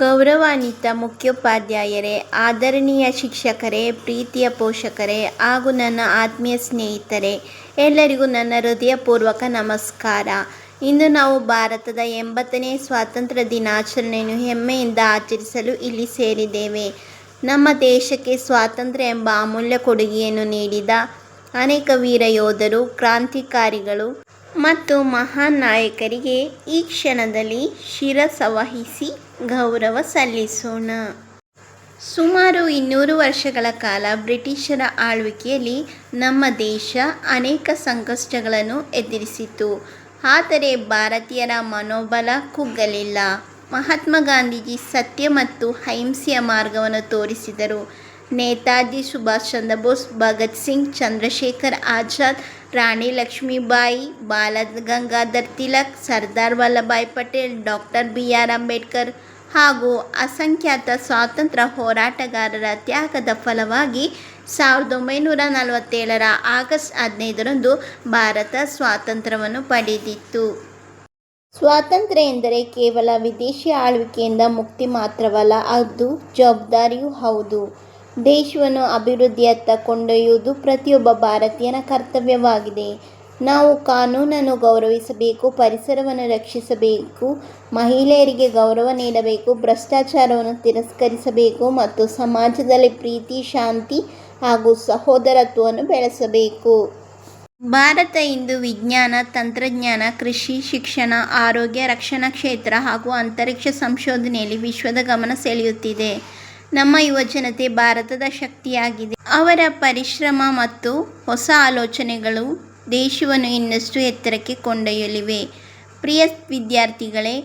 ಗೌರವಾನ್ವಿತ ಮುಖ್ಯೋಪಾಧ್ಯಾಯರೇ, ಆದರಣೀಯ ಶಿಕ್ಷಕರೇ, ಪ್ರೀತಿಯ ಪೋಷಕರೇ ಹಾಗೂ ನನ್ನ ಆತ್ಮೀಯ ಸ್ನೇಹಿತರೆ, ಎಲ್ಲರಿಗೂ ನನ್ನ ಹೃದಯಪೂರ್ವಕ ನಮಸ್ಕಾರ. ಇಂದು ನಾವು ಭಾರತದ 80ನೇ ಸ್ವಾತಂತ್ರ್ಯ ದಿನಾಚರಣೆಯನ್ನು ಹೆಮ್ಮೆಯಿಂದ ಆಚರಿಸಲು ಇಲ್ಲಿ ಸೇರಿದ್ದೇವೆ. ನಮ್ಮ ದೇಶಕ್ಕೆ ಸ್ವಾತಂತ್ರ್ಯ ಎಂಬ ಅಮೂಲ್ಯ ಕೊಡುಗೆಯನ್ನು ನೀಡಿದ ಅನೇಕ ವೀರ ಯೋಧರು, ಕ್ರಾಂತಿಕಾರಿಗಳು ಮತ್ತು ಮಹಾನ್ ನಾಯಕರಿಗೆ ಈ ಕ್ಷಣದಲ್ಲಿ ಶಿರಸವಹಿಸಿ ಗೌರವ ಸಲ್ಲಿಸೋಣ. ಸುಮಾರು 200 ವರ್ಷಗಳ ಕಾಲ ಬ್ರಿಟಿಷರ ಆಳ್ವಿಕೆಯಲ್ಲಿ ನಮ್ಮ ದೇಶ ಅನೇಕ ಸಂಕಷ್ಟಗಳನ್ನು ಎದುರಿಸಿತು. ಆದರೆ ಭಾರತೀಯರ ಮನೋಬಲ ಕುಗ್ಗಲಿಲ್ಲ. ಮಹಾತ್ಮ ಗಾಂಧೀಜಿ ಸತ್ಯ ಮತ್ತು ಅಹಿಂಸೆಯ ಮಾರ್ಗವನ್ನು ತೋರಿಸಿದರು. ನೇತಾಜಿ ಸುಭಾಷ್ ಚಂದ್ರ ಬೋಸ್, ಭಗತ್ ಸಿಂಗ್, ಚಂದ್ರಶೇಖರ್ ಆಜಾದ್, ರಾಣಿ ಲಕ್ಷ್ಮೀಬಾಯಿ, ಬಾಲ ಗಂಗಾಧರ್ ತಿಲಕ್, ಸರ್ದಾರ್ ವಲ್ಲಭಾಯ್ ಪಟೇಲ್, ಡಾಕ್ಟರ್ ಬಿ.ಆರ್. ಅಂಬೇಡ್ಕರ್ ಹಾಗೂ ಅಸಂಖ್ಯಾತ ಸ್ವಾತಂತ್ರ್ಯ ಹೋರಾಟಗಾರರ ತ್ಯಾಗದ ಫಲವಾಗಿ 1947ರ ಆಗಸ್ಟ್ 15ರಂದು ಭಾರತ ಸ್ವಾತಂತ್ರ್ಯವನ್ನು ಪಡೆದಿತ್ತು. ಸ್ವಾತಂತ್ರ್ಯ ಎಂದರೆ ಕೇವಲ ವಿದೇಶಿ ಆಳ್ವಿಕೆಯಿಂದ ಮುಕ್ತಿ ಮಾತ್ರವಲ್ಲ, ಅದು ಜವಾಬ್ದಾರಿಯೂ ಹೌದು. ದೇಶವನ್ನು ಅಭಿವೃದ್ಧಿಯತ್ತ ಕೊಂಡೊಯ್ಯುವುದು ಪ್ರತಿಯೊಬ್ಬ ಭಾರತೀಯನ ಕರ್ತವ್ಯವಾಗಿದೆ. ನಾವು ಕಾನೂನನ್ನು ಗೌರವಿಸಬೇಕು, ಪರಿಸರವನ್ನು ರಕ್ಷಿಸಬೇಕು, ಮಹಿಳೆಯರಿಗೆ ಗೌರವ ನೀಡಬೇಕು, ಭ್ರಷ್ಟಾಚಾರವನ್ನು ತಿರಸ್ಕರಿಸಬೇಕು ಮತ್ತು ಸಮಾಜದಲ್ಲಿ ಪ್ರೀತಿ, ಶಾಂತಿ ಹಾಗೂ ಸಹೋದರತ್ವವನ್ನು ಬೆಳೆಸಬೇಕು. ಭಾರತ ಇಂದು ವಿಜ್ಞಾನ, ತಂತ್ರಜ್ಞಾನ, ಕೃಷಿ, ಶಿಕ್ಷಣ, ಆರೋಗ್ಯ, ರಕ್ಷಣಾ ಕ್ಷೇತ್ರ ಹಾಗೂ ಅಂತರಿಕ್ಷ ಸಂಶೋಧನೆಯಲ್ಲಿ ವಿಶ್ವದ ಗಮನ ಸೆಳೆಯುತ್ತಿದೆ. ನಮ್ಮ ಯುವಜನತೆ ಭಾರತದ ಶಕ್ತಿಯಾಗಿದೆ. ಅವರ ಪರಿಶ್ರಮ ಮತ್ತು ಹೊಸ ಆಲೋಚನೆಗಳು ದೇಶವನ್ನು ಇನ್ನಷ್ಟು ಎತ್ತರಕ್ಕೆ ಕೊಂಡೊಯ್ಯಲಿವೆ. ಪ್ರಿಯ ವಿದ್ಯಾರ್ಥಿಗಳೇ,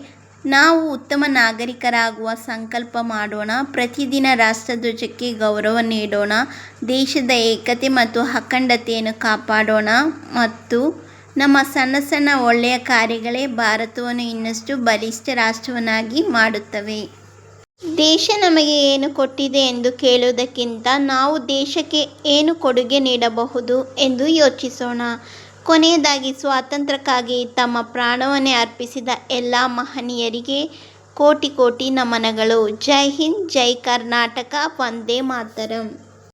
ನಾವು ಉತ್ತಮ ನಾಗರಿಕರಾಗುವ ಸಂಕಲ್ಪ ಮಾಡೋಣ. ಪ್ರತಿದಿನ ರಾಷ್ಟ್ರಧ್ವಜಕ್ಕೆ ಗೌರವ ನೀಡೋಣ, ದೇಶದ ಏಕತೆ ಮತ್ತು ಅಖಂಡತೆಯನ್ನು ಕಾಪಾಡೋಣ ಮತ್ತು ನಮ್ಮ ಸಣ್ಣ ಸಣ್ಣ ಒಳ್ಳೆಯ ಕಾರ್ಯಗಳೇ ಭಾರತವನ್ನು ಇನ್ನಷ್ಟು ಬಲಿಷ್ಠ ರಾಷ್ಟ್ರವನ್ನಾಗಿ ಮಾಡುತ್ತವೆ. ದೇಶ ನಮಗೆ ಏನು ಕೊಟ್ಟಿದೆ ಎಂದು ಕೇಳುವುದಕ್ಕಿಂತ ನಾವು ದೇಶಕ್ಕೆ ಏನು ಕೊಡುಗೆ ನೀಡಬಹುದು ಎಂದು ಯೋಚಿಸೋಣ. ಕೊನೆಯದಾಗಿ, ಸ್ವಾತಂತ್ರ್ಯಕ್ಕಾಗಿ ತಮ್ಮ ಪ್ರಾಣವನ್ನೇ ಅರ್ಪಿಸಿದ ಎಲ್ಲ ಮಹನೀಯರಿಗೆ ಕೋಟಿ ಕೋಟಿ ನಮನಗಳು. ಜೈ ಹಿಂದ್, ಜೈ ಕರ್ನಾಟಕ, ವಂದೇ ಮಾತರಂ.